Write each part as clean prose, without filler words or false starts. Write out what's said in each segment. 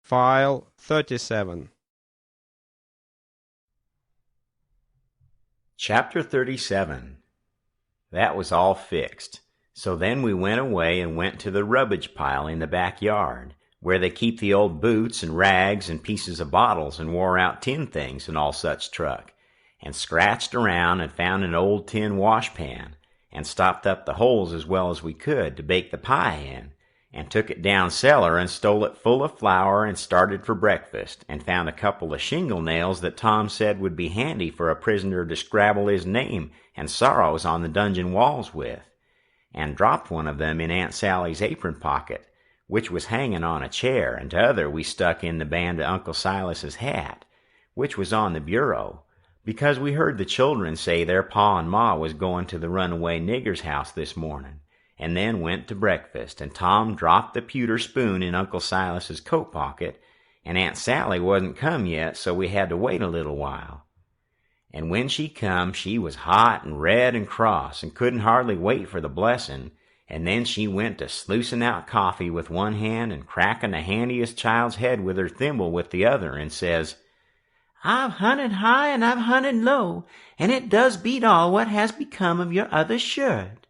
File 37. Chapter 37. That was all fixed. So then we went away and went to the rubbish pile in the backyard, where they keep the old boots and rags and pieces of bottles and wore-out tin things and all such truck, and scratched around and found an old tin washpan, and stopped up the holes as well as we could to bake the pie in, and took it down cellar and stole it full of flour and started for breakfast, and found a couple of shingle nails that Tom said would be handy for a prisoner to scrabble his name and sorrows on the dungeon walls with, and dropped one of them in Aunt Sally's apron pocket, which was hanging on a chair, and t'other we stuck in the band of Uncle Silas's hat, which was on the bureau, because we heard the children say their pa and ma was going to the runaway nigger's house this morning, and then went to breakfast, and Tom dropped the pewter spoon in Uncle Silas's coat pocket, and Aunt Sally wasn't come yet, so we had to wait a little while. And when she come, she was hot and red and cross, and couldn't hardly wait for the blessing, and then she went to sluicing out coffee with one hand and cracking the handiest child's head with her thimble with the other, and says, "I've hunted high and I've hunted low, and it does beat all what has become of your other shirt."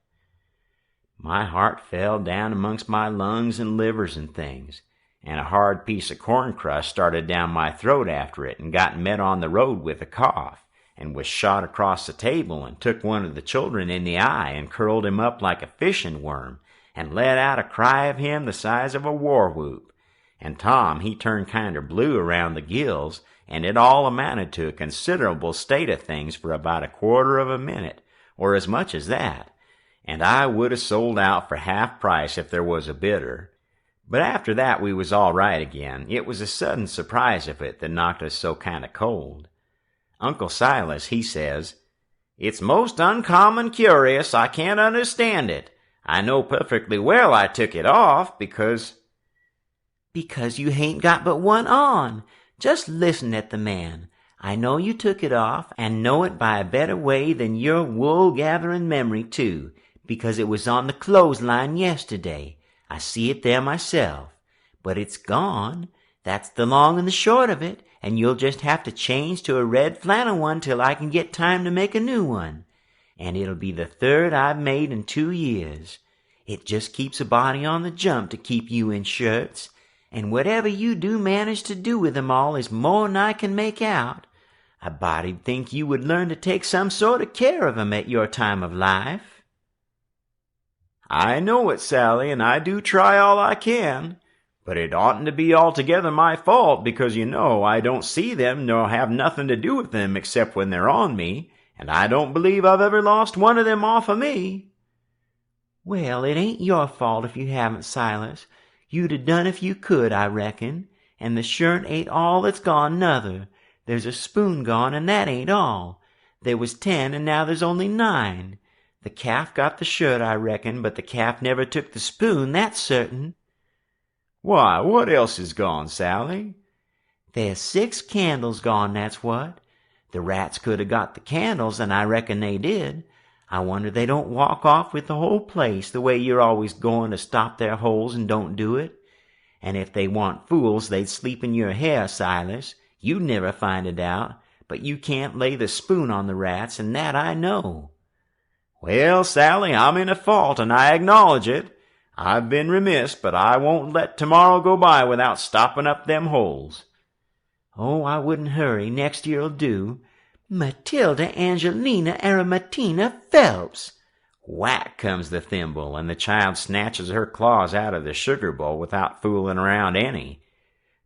My heart fell down amongst my lungs and livers and things, and a hard piece of corn crust started down my throat after it and got met on the road with a cough, and was shot across the table and took one of the children in the eye and curled him up like a fishing worm, and let out a cry of him the size of a war whoop. And Tom, he turned kinder blue around the gills, and it all amounted to a considerable state of things for about a quarter of a minute, or as much as that, and I would have sold out for half price if there was a bidder. But after that we was all right again. It was a sudden surprise of it that knocked us so kind of cold. Uncle Silas, he says, "It's most uncommon curious. I can't understand it. I know perfectly well I took it off because—" "Because you hain't got but one on. Just listen at the man. I know you took it off, and know it by a better way than your wool-gathering memory, too, because it was on the clothesline yesterday. I see it there myself. But it's gone. That's the long and the short of it, and you'll just have to change to a red flannel one till I can get time to make a new one. And it'll be the third I've made in 2 years. It just keeps a body on the jump to keep you in shirts, and whatever you do manage to do with them all is more'n I can make out. A body'd think you would learn to take some sort of care of 'em at your time of life." "I know it, Sally, and I do try all I can. But it oughtn't to be altogether my fault, because you know I don't see them nor have nothing to do with them except when they're on me, and I don't believe I've ever lost one of them off of me." "Well, it ain't your fault if you haven't, Silas. You'd have done if you could, I reckon. And the shirt ain't all that's gone, nuther. There's a spoon gone, and that ain't all. There was 10, and now there's only 9. The calf got the shirt, I reckon, but the calf never took the spoon, that's certain." "Why, what else is gone, Sally?" "There's 6 candles gone, that's what. The rats could have got the candles, and I reckon they did. I wonder they don't walk off with the whole place, the way you're always going to stop their holes and don't do it. And if they want fools, they'd sleep in your hair, Silas. You'd never find it out, but you can't lay the spoon on the rats, and that I know." "Well, Sally, I'm in a fault, and I acknowledge it. I've been remiss, but I won't let tomorrow go by without stopping up them holes." "Oh, I wouldn't hurry. Next year'll do. Matilda Angelina Arimatina Phelps!" Whack comes the thimble, and the child snatches her claws out of the sugar bowl without fooling around any.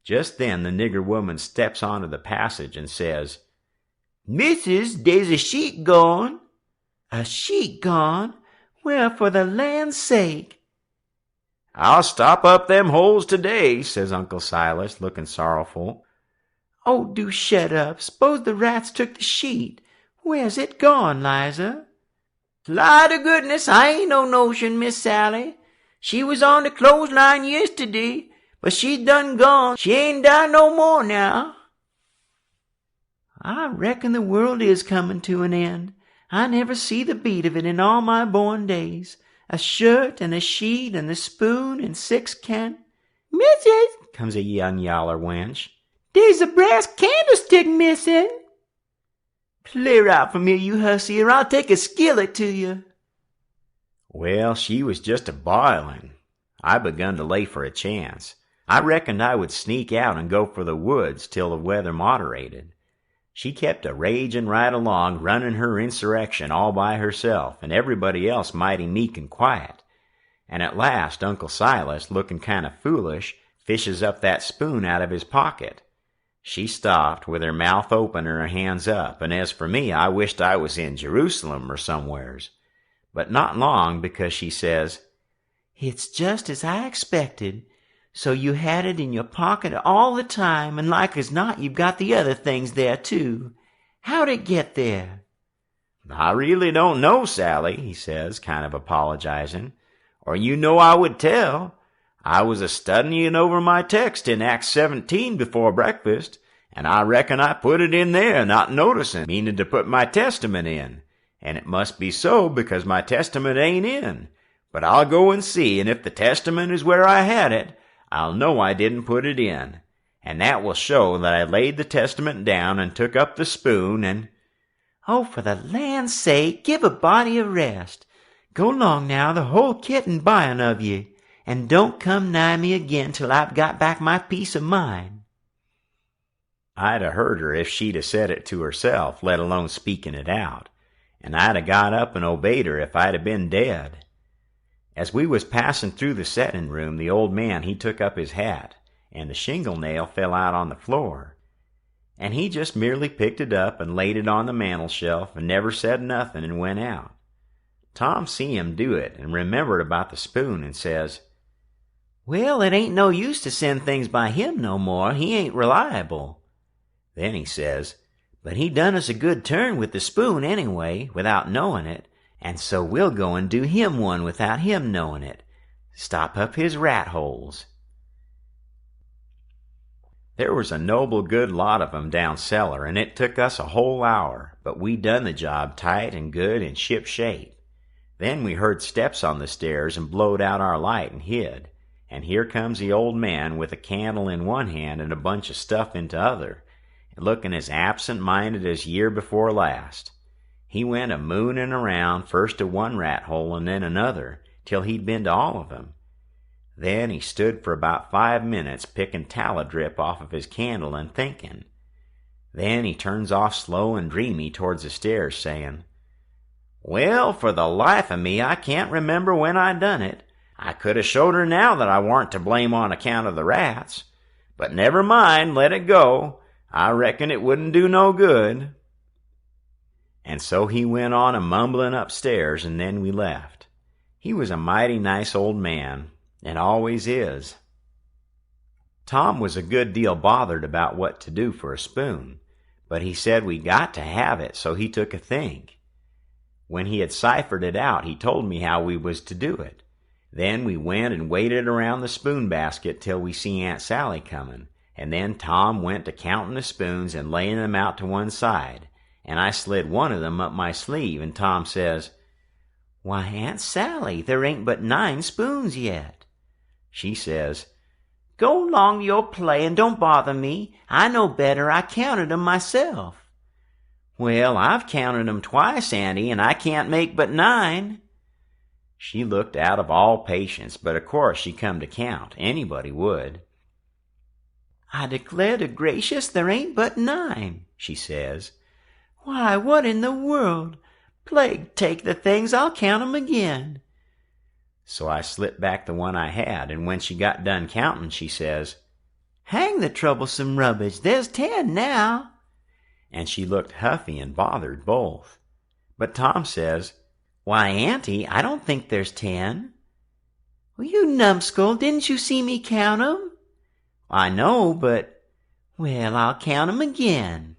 Just then the nigger woman steps onto the passage and says, "Missus, there's a sheet gone." "A sheet gone? Well, for the land's sake!" "I'll stop up them holes today," says Uncle Silas, looking sorrowful. "Oh, do shut up. S'pose the rats took the sheet. Where's it gone, Liza?" "Fly to goodness, I ain't no notion, Miss Sally. She was on the clothesline yesterday, but she done gone. She ain't there no more now." "I reckon the world is coming to an end. I never see the beat of it in all my born days. A shirt and a sheet and the spoon and 6 can—" "Missus, comes a young yaller wench. "There's a brass candlestick missing." "Clear out from here, you hussy, or I'll take a skillet to you." Well, she was just a-boiling. I begun to lay for a chance. I reckoned I would sneak out and go for the woods till the weather moderated. She kept a-ragin' right along, running her insurrection all by herself, and everybody else mighty meek and quiet. And at last Uncle Silas, looking kind of foolish, fishes up that spoon out of his pocket. She stopped, with her mouth open and her hands up, and as for me, I wished I was in Jerusalem or somewheres. But not long, because she says, "It's just as I expected. So you had it in your pocket all the time, and like as not you've got the other things there too. How'd it get there?" "I really don't know, Sally," he says, kind of apologizing, "or you know I would tell. I was a-studyin' over my text in Acts 17 before breakfast, and I reckon I put it in there, not noticing, meaning to put my Testament in. And it must be so, because my Testament ain't in. But I'll go and see, and if the Testament is where I had it, I'll know I didn't put it in. And that will show that I laid the Testament down and took up the spoon and—" "Oh, for the land's sake, give a body a rest. Go long now, the whole kit and byin' of ye, and don't come nigh me again till I've got back my peace of mind." I'd a heard her if she'd a said it to herself, let alone speaking it out, and I'd a got up and obeyed her if I'd a been dead. As we was passing through the settin' room, the old man he took up his hat, and the shingle nail fell out on the floor, and he just merely picked it up and laid it on the mantel shelf and never said nothing and went out. Tom see him do it and remembered about the spoon and says, "Well, it ain't no use to send things by him no more. He ain't reliable." Then he says, "But he done us a good turn with the spoon anyway, without knowing it, and so we'll go and do him one without him knowing it. Stop up his rat holes." There was a noble good lot of 'em down cellar, and it took us a whole hour, but we done the job tight and good and ship shape. Then we heard steps on the stairs and blowed out our light and hid, and here comes the old man with a candle in one hand and a bunch of stuff in t'other, and looking as absent-minded as year before last. He went a-moonin' around, first to one rat hole and then another, till he'd been to all of 'em. Then he stood for about 5 minutes picking tallow drip off of his candle and thinking. Then he turns off slow and dreamy towards the stairs, saying, "Well, for the life of me, I can't remember when I done it. I could 'a showed her now that I warn't to blame on account of the rats. But never mind, let it go. I reckon it wouldn't do no good." And so he went on a-mumbling upstairs, and then we left. He was a mighty nice old man, and always is. Tom was a good deal bothered about what to do for a spoon, but he said we got to have it, so he took a think. When he had ciphered it out, he told me how we was to do it. Then we went and waited around the spoon basket till we see Aunt Sally comin', and then Tom went to counting the spoons and laying them out to one side, and I slid one of them up my sleeve, and Tom says, "Why, Aunt Sally, there ain't but 9 spoons yet." She says, "Go along to your play and don't bother me. I know better. I counted 'em myself." "Well, I've counted 'em twice, Auntie, and I can't make but 9. She looked out of all patience, but of course she come to count. Anybody would. "I declare to gracious there ain't but 9, she says. "Why, what in the world? Plague take the things, I'll count 'em again." So I slipped back the one I had, and when she got done counting, she says, "Hang the troublesome rubbish, there's 10 now." And she looked huffy and bothered both. But Tom says, "Why, Auntie, I don't think there's 10. "Well, you numbskull, didn't you see me count 'em?" "I know, but—" "Well, I'll count 'em again."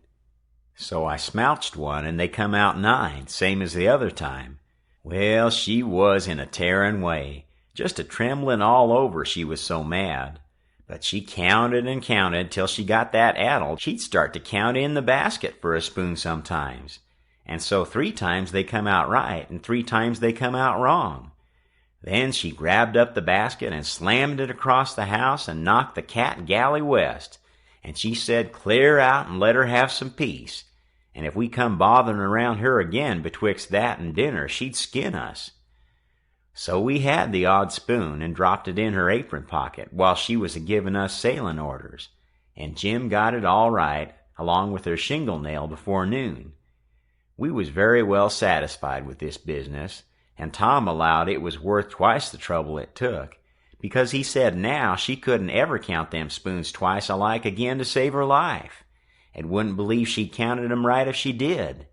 So I smouched one, and they come out 9, same as the other time. Well, she was in a tearing way, just a-trembling all over, she was so mad. But she counted and counted till she got that addled she'd start to count in the basket for a spoon sometimes. And so 3 times they come out right, and 3 times they come out wrong. Then she grabbed up the basket and slammed it across the house and knocked the cat galley west, and she said clear out and let her have some peace, and if we come bothering around her again betwixt that and dinner, she'd skin us. So we had the odd spoon and dropped it in her apron pocket while she was a-giving us sailing orders, and Jim got it all right, along with her shingle nail before noon. We was very well satisfied with this business, and Tom allowed it was worth twice the trouble it took, because he said now she couldn't ever count them spoons twice alike again to save her life, and wouldn't believe she counted 'em right if she did,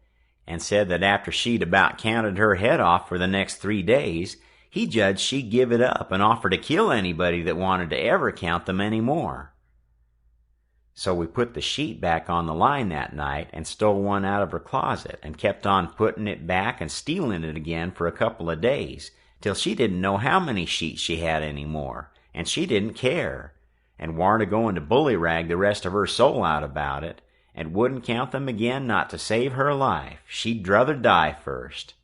and said that after she'd about counted her head off for the next 3 days, he judged she'd give it up and offer to kill anybody that wanted to ever count them any more. So we put the sheet back on the line that night and stole one out of her closet and kept on putting it back and stealing it again for a couple of days, till she didn't know how many sheets she had any more, and she didn't care, and warn't a-going to bullyrag the rest of her soul out about it, and wouldn't count them again not to save her life. She'd druther die first.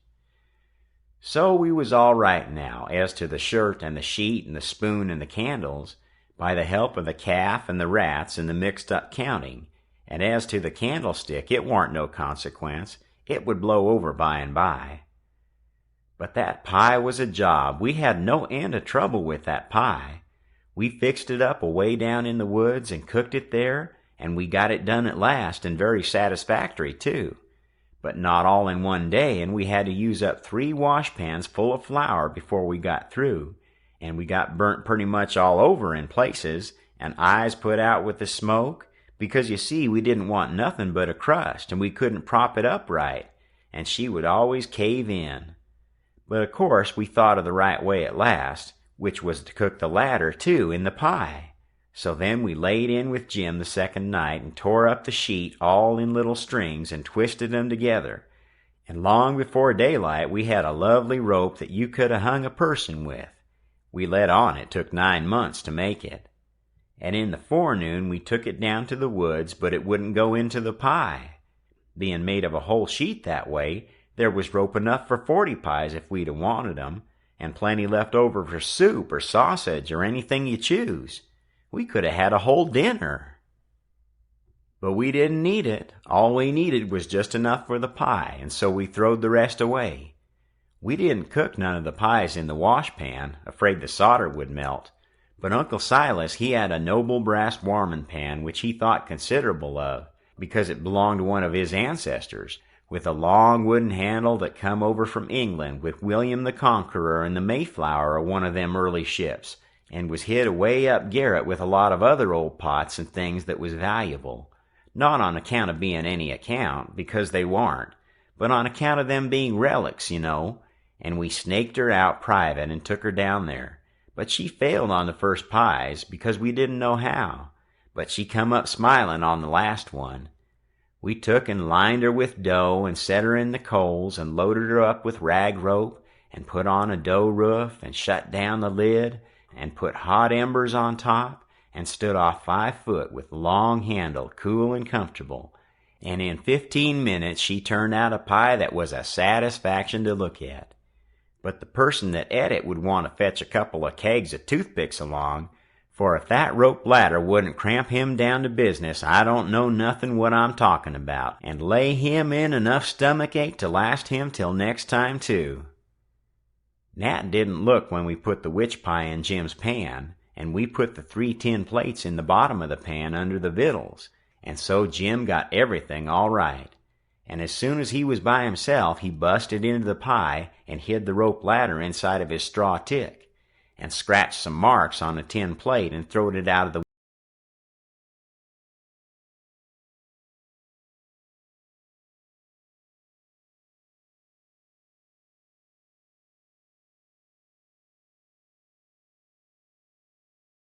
So we was all right now as to the shirt and the sheet and the spoon and the candles, by the help of the calf and the rats and the mixed-up counting, and as to the candlestick, it warn't no consequence. It would blow over by and by. But that pie was a job. We had no end of trouble with that pie. We fixed it up away down in the woods and cooked it there, and we got it done at last, and very satisfactory, too. But not all in one day, and we had to use up 3 washpans full of flour before we got through, and we got burnt pretty much all over in places, and eyes put out with the smoke, because you see we didn't want nothing but a crust, and we couldn't prop it up right, and she would always cave in. But of course we thought of the right way at last, which was to cook the latter too in the pie. So then we laid in with Jim the second night and tore up the sheet all in little strings and twisted them together, and long before daylight we had a lovely rope that you could have hung a person with. We let on it took 9 months to make it. And in the forenoon we took it down to the woods, but it wouldn't go into the pie. Being made of a whole sheet that way, there was rope enough for 40 pies if we'd 'a' wanted 'em, and plenty left over for soup or sausage or anything you choose. We could have had a whole dinner. But we didn't need it. All we needed was just enough for the pie, and so we throwed the rest away. We didn't cook none of the pies in the washpan, afraid the solder would melt, but Uncle Silas he had a noble brass warming pan which he thought considerable of, because it belonged to one of his ancestors, with a long wooden handle that come over from England with William the Conqueror and the Mayflower or one of them early ships, and was hid away up garret with a lot of other old pots and things that was valuable, not on account of being any account, because they warn't, but on account of them being relics, you know, and we snaked her out private and took her down there. But she failed on the first pies, because we didn't know how, but she come up smiling on the last one. We took and lined her with dough and set her in the coals and loaded her up with rag rope and put on a dough roof and shut down the lid and put hot embers on top and stood off 5 foot with long handle, cool and comfortable, and in 15 minutes she turned out a pie that was a satisfaction to look at. But the person that ate it would want to fetch a couple of kegs of toothpicks along, for if that rope ladder wouldn't cramp him down to business, I don't know nothing what I'm talking about, and lay him in enough stomachache to last him till next time too. Nat didn't look when we put the witch pie in Jim's pan, and we put the 3 tin plates in the bottom of the pan under the victuals, and so Jim got everything all right. And as soon as he was by himself, he busted into the pie and hid the rope ladder inside of his straw tick, and scratched some marks on a tin plate and throwed it out of the